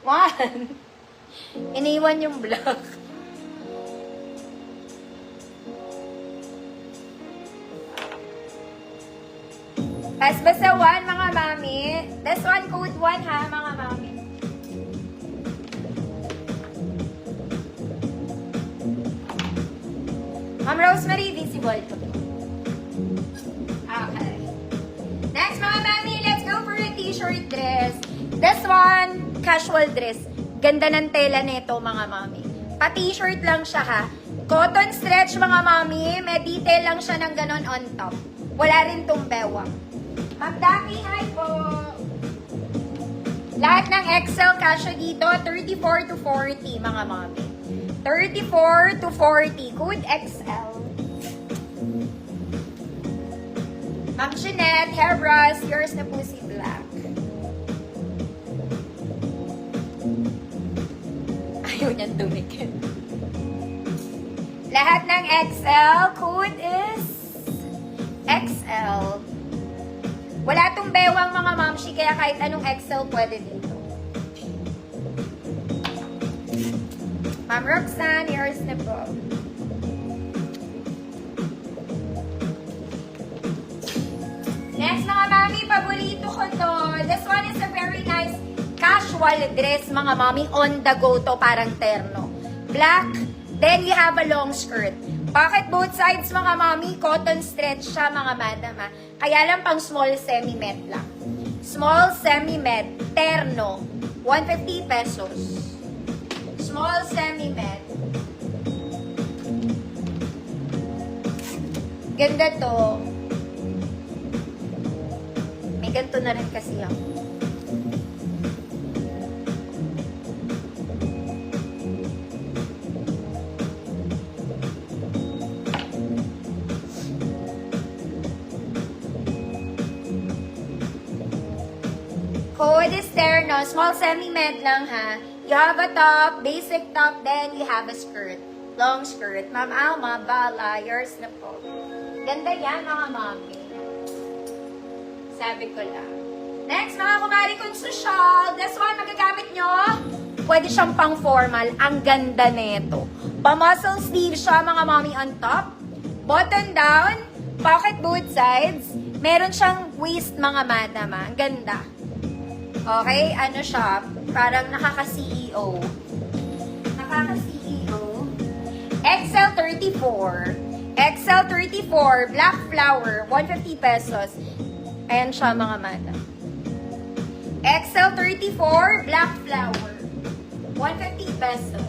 One. Iniwan yung block. Basta 1, mga mami. This one, code 1 ha, mga mami. Ma'am Rosemary, visible to. Okay. Next, mga mami, let's go for a t-shirt dress. This one, casual dress. Ganda ng tela nito, mga mami. Pa-t-shirt lang siya, ha. Cotton stretch, mga mami. May detail lang siya ng ganon on top. Wala rin tong bewang. Ma'am Daki, hi po. Lahat ng XL kasya dito, 34 to 40, mga mami. 34 to 40. Code XL. Ma'am Jeanette, hairbrush, yours na po si Black. Ayaw niyang tumikit. Lahat ng XL, code is XL. Wala tong bewang, mga mamshi, kaya kahit anong XL pwede dito. Ma'am Roxanne, yours na po. Next, mga mami, paborito ko to. This one is a very nice casual dress, mga mami. On the go to, parang terno. Black, then you have a long skirt. Pocket both sides, mga mami. Cotton stretch siya, mga madam, ha. Kaya lang pang small semi-med lang. Small semi-med, terno, 150 pesos. Small semi-med. Ganda to. May ganito na rin kasi ako. Code is terno. Small semi-med lang, ha. You have a top, basic top, then you have a skirt. Long skirt. Ma'am Alma, bala, yours na po. Ganda yan, mga mami. Sabi ko lang. Next, mga kumari kong social. This one, magagamit nyo. Pwede siyang pang formal. Ang ganda nito. Pa-muscle sleeve siya, mga mami, on top. Button down. Pocket both sides. Meron siyang waist, mga madam. Ang ganda. Okay, ano siya? Parang nakaka-CEO. Nakaka-CEO. XL34. XL34, black flower, 150 pesos. Ayan siya, mga madam. XL34, black flower, 150 pesos.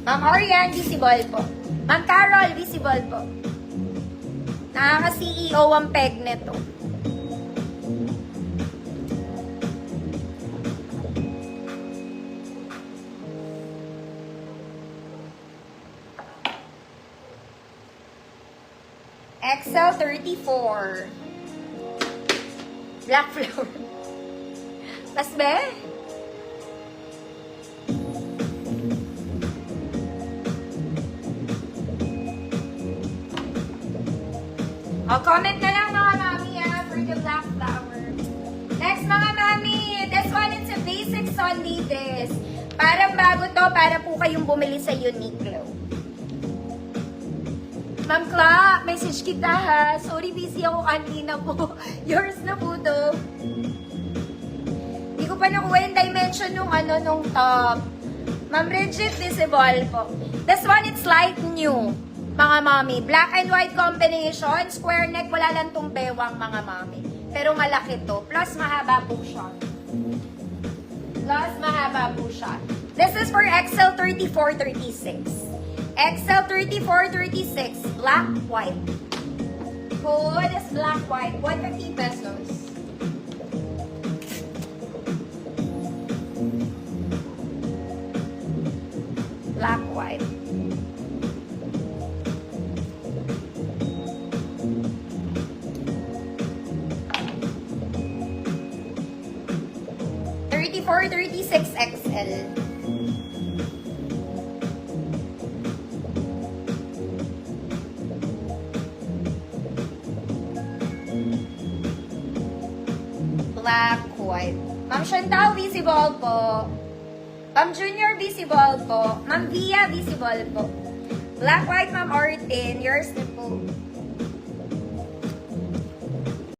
Ma'am Oriane, visible po. Ma'am Carol, visible po. Nakaka-CEO ang peg nito. XL34. Black flower. Mas be? O, comment na lang, mga mami, for the black flower. Next, mga mami, this one is a basic Sunday dress. Parang bago to, para po kayong bumili sa Uniqlo. Ma'am Cla, message kita, ha. Sorry, busy ako kanina po. Yours na po to. Hindi ko pa nakuha yung dimension nung nung top. Ma'am Bridget, visible po. This one, it's light new, mga mami. Black and white combination. Square neck, wala lang tong bewang, mga mami. Pero malaki to. Plus, mahaba po siya. Plus, mahaba po siya. This is for XL 34-36. XL 34-36, black, white. Code is black, white, 150 pesos. Black, white. $34-36 XL. Black, white. Ma'am Chantal, visible po. Ma'am Junior, visible po. Ma'am Via, visible po. Black White, Ma'am Ortin, yours na po.